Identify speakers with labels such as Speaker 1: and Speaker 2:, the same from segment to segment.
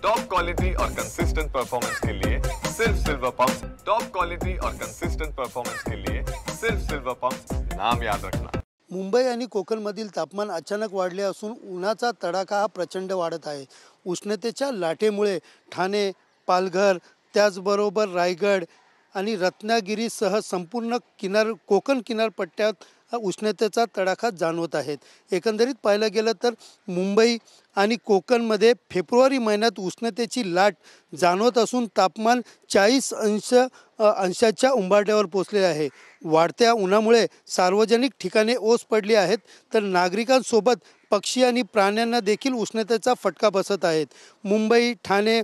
Speaker 1: Top quality और consistent performance के लिए सिर्फ सिल्वर पंप्स। टॉप क्वालिटी और कंसिस्टेंट परफॉर्मेंस के लिए सिर्फ सिल्वर पंप्स, नाम याद रखना।
Speaker 2: मुंबई आणि कोकणमधील तापमान अचानक वाढले असून उन्हाचा तडाखा हा प्रचंड वाढत आहे। उष्णतेच्या लाटेमुळे ठाणे, पालघर, त्याचबरोबर रायगड आणि रत्नागिरीसह संपूर्ण कोकण किनारपट्ट्यात उष्णतेचा तडाखा जाणवत आहे। एकंदरीत पाहायला गेलं तर मुंबई आणि कोकणमध्ये फेब्रुवारी महिन्यात उष्णतेची लाट जाणवत असून तापमान 40 अंशाच्या उंबरठ्यावर पोहोचले आहे। वाढत्या उन्हामुळे सार्वजनिक ठिकाणे ओस पडली आहेत, तर नागरिकांसोबत पक्षी आणि प्राण्यांना देखील उष्णतेचा फटका बसत आहे। मुंबई, ठाणे,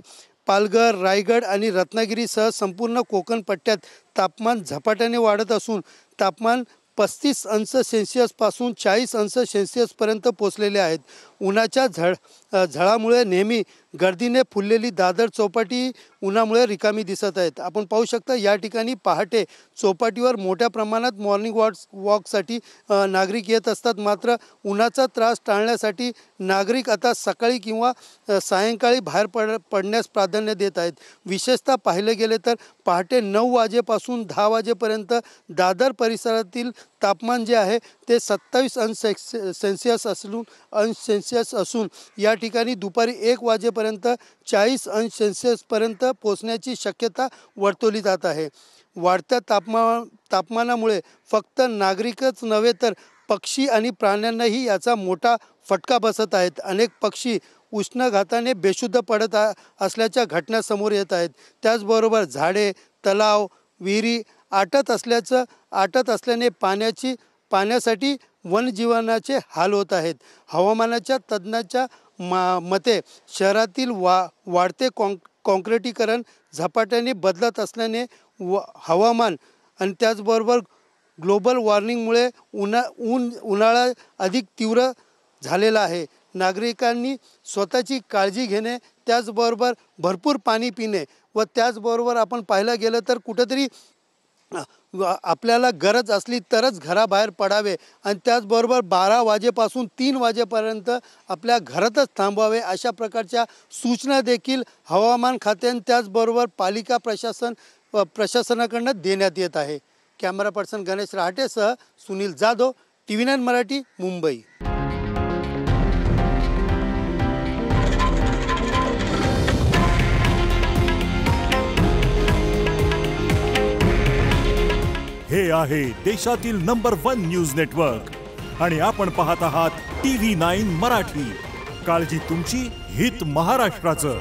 Speaker 2: पालघर, रायगड आणि रत्नागिरीसह संपूर्ण कोकण पट्ट्यात तापमान झपाट्याने वाढत असून तापमान 35 अंश सेल्सिअस पासून 40 अंश सेल्सिअस पर्यंत पोहोचलेले आहेत। उन्हाच्या झळामुळे नेहमी गर्दीने फुललेली दादर चौपाटी उन्हामुळे रिकामी दिसत आहेत। आपण पाहू शकता या ठिकाणी पहाटे चौपाटीवर मोठ्या प्रमाणात मॉर्निंग वॉकसाठी नागरिक येत असतात, मात्र उन्हाचा त्रास टाळण्यासाठी नागरिक आता सकाळी किंवा सायंकाळी बाहेर पडण्यास प्राधान्य देत आहेत। विशेषतः पाहिले गेले तर पहाटे 9 वाजेपासून 10 वाजेपर्यंत दादर परिसरातील तापमान जे आहे ते 27 अंश सेल्सिअस असून या ठिकाणी दुपारी 1 वाजेपर्यंत 40 अंश सेल्सिअसपर्यंत पोहोचण्याची शक्यता वर्तवली जात आहे। वाढत्या तापमानामुळे फक्त नागरिकच नव्हे तर पक्षी आणि प्राण्यांनाही याचा मोठा फटका बसत आहेत। अनेक पक्षी उष्णघाताने बेशुद्ध पडत असल्याच्या घटना समोर येत आहेत। त्याचबरोबर झाडे, तलाव, विहिरी आटत असल्याने पाण्यासाठी वनजीवांचे हाल होत आहेत। हवामानाच्या तज्ज्ञांच्या मते शहरातील वाढते काँक्रिटीकरण झपाट्याने बदलत असल्याने हवामान आणि त्याचबरोबर ग्लोबल वॉर्मिंगमुळे उन्हाळा अधिक तीव्र झालेला आहे। नागरिकांनी स्वतःची काळजी घेणे, त्याचबरोबर भरपूर पाणी पिणे व त्याचबरोबर आपण पाहायला गेलं तर कुठेतरी आपल्याला गरज असली तरच घराबाहेर पडावे आणि त्याचबरोबर 12 वाजेपासून 3 वाजेपर्यंत आपल्या घरातच थांबावे अशा प्रकारच्या सूचना देखील हवामान खात्याने त्याचबरोबर पालिका प्रशासनाकडून देण्यात येत आहे। कॅमेरा पर्सन गणेश रहाटेसह सुनील जाधव, TV9 मराठी, मुंबई।
Speaker 3: हे आहे देशातील नंबर 1 न्यूज नेटवर्क आणि आपण पाहत आहात TV9 मराठी। काळजी तुमची, हित महाराष्ट्राचं।